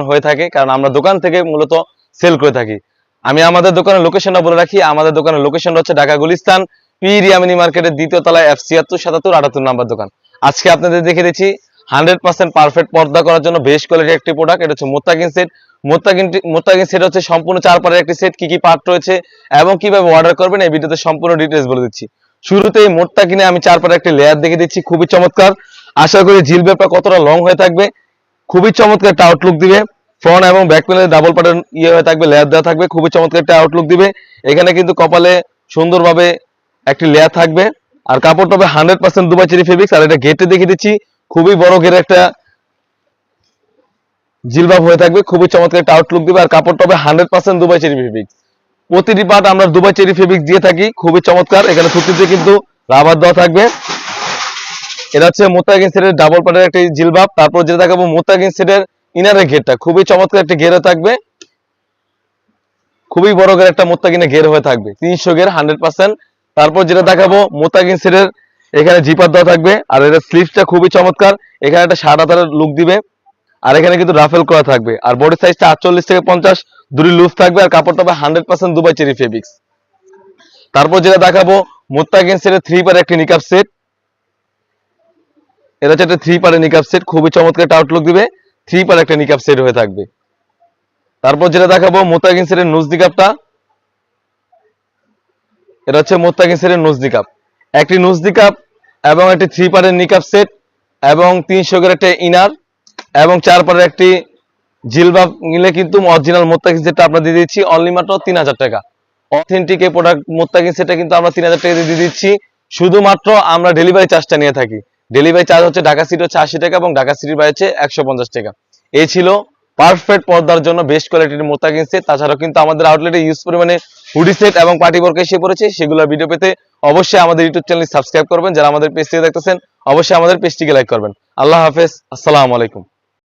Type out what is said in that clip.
হয়ে থাকে, কারণ আমরা দোকান থেকে মূলত সেল করে থাকি। আমি আমাদের দোকানের লোকেশনটা বলে রাখি। আমাদের দোকানের লোকেশনটা হচ্ছে ঢাকা গুলিস্তান পিরিয়া মিনি মার্কেটের ২য় তলায় F৭৬ ৭৭ ৭৮ নাম্বার দোকান। আজকে আপনাদের দেখে দিচ্ছি 100% পারফেক্ট পর্দা করার জন্য বেস্ট কোয়ালিটির একটি প্রোডাক্ট। এটা হচ্ছে মোত্তাকিন সেট। মোত্তাকিন সেট হচ্ছে সম্পূর্ণ 4 পার্টের একটি সেট। কি কি পার্ট রয়েছে এবং কিভাবে অর্ডার করবেন এই ভিডিওতে সম্পূর্ণ ডিটেইলস বলে দিচ্ছি। শুরুতেই মোত্তাকিনে আমি 4 পার্টের একটি লেয়ার দেখে দিচ্ছি, খুবই চমৎকার। আশা করি জিলবেবটা কতটা লং হয়ে থাকবে, খুবই চমৎকার একটা আউটলুক দিবে। ফ্রন্ট এবং ব্যাক প্যানেলে ডাবল পার্টের হয়ে থাকবে, লেয়ার দেওয়া থাকবে, খুবই চমৎকার একটা আউটলুক দিবে। এখানে কিন্তু কপালে সুন্দরভাবে একটি লেয়ার থাকবে। আর কাপড়টা হবে 100% দুবাই চেরি ফেব্রিক্স। আর এটা গেটে দেখে দিচ্ছি, খুবই বড় ঘেরে একটা জিলবাব হয়ে থাকবে, খুবই চমৎকার একটা আউটলুক দিবে। আর কাপড়টা হবে 100% দুবাই চেরি ফেব্রিক্স। প্রতিটি পার্ট আমরা দুবাই চেরি ফেব্রিক্স দিয়ে থাকি, খুবই চমৎকার। এখানে সুতিতে কিন্তু রাবার দেওয়া থাকবে। এটা হচ্ছে মোত্তাকিন সেটের ডাবল পার্টের একটি জিলবাব। তারপর যেটা দেখাবো মোত্তাকিন সেটের ইনারের ঘেরটা, খুবই চমৎকার একটি ঘেরে থাকবে, খুবই বড় ঘের একটা মোত্তাকিনের ঘের হয়ে থাকবে, 300 ঘের 100%। তারপর যেটা দেখাবো মোত্তাকিন সেটের এখানে জিপার দেওয়া থাকবে। আর এটা স্লিভসটা খুবই চমৎকার, এখানে একটা 7/8 লুক দিবে। আর এখানে কিন্তু রাফেল করা থাকবে। আর বডি সাইজটা 48 থেকে 50 দুটি লুজ থাকবে। আর কাপড়টা হবে 100% দুবাই চেরি ফেব্রিক্স। তারপর যেটা দেখাবো মোত্তাকিন সেটের 3 পার একটি নিকাব সেট। এটা হচ্ছে একটা 3 পারের নিকাব সেট, খুবই চমৎকার একটা আউটলুক দিবে। 3 পার একটা নিকাব সেট হয়ে থাকবে। তারপর যেটা দেখাবো মোত্তাকিন সেটের নোজ নিকাবটা। এটা হচ্ছে মোত্তাকিন সেটের নোজ নিকাব, একটি নোজ নিকাব এবং একটি 3 পারের নিকাব সেট এবং 300 এর একটা ইনার এবং 4 পারের একটি জিলবাব নিলে কিন্তু অরিজিনাল মোত্তাকিন সেটটা আমরা দিয়ে দিচ্ছি অনলি মাত্র 3000 টাকা। অথেন্টিক এই প্রোডাক্ট মোত্তাকিন সেটটা কিন্তু আমরা 3000 টাকা দিয়ে দিচ্ছি। শুধুমাত্র আমরা ডেলিভারি চার্জটা নিয়ে থাকি। ডেলিভারি চার্জ হচ্ছে ঢাকা সিটি হচ্ছে 80 টাকা এবং ঢাকা সিটির বাইরে হচ্ছে 150 টাকা। এই ছিল পারফেক্ট পর্দার জন্য বেস্ট কোয়ালিটির মোত্তাকিন সেট। তাছাড়াও কিন্তু আমাদের আউটলেটে ইউজ পরিমাণে হুডি সেট এবং পার্টি ওয়ার্ক এসে পড়েছে। সেগুলোর ভিডিও পেতে অবশ্যই আমাদের ইউটিউব চ্যানেল সাবস্ক্রাইব করবেন। যারা আমাদের পেজ থেকে দেখতেছেন অবশ্যই আমাদের পেজটিকে লাইক করবেন। আল্লাহ হাফেজ, আসসালামু আলাইকুম।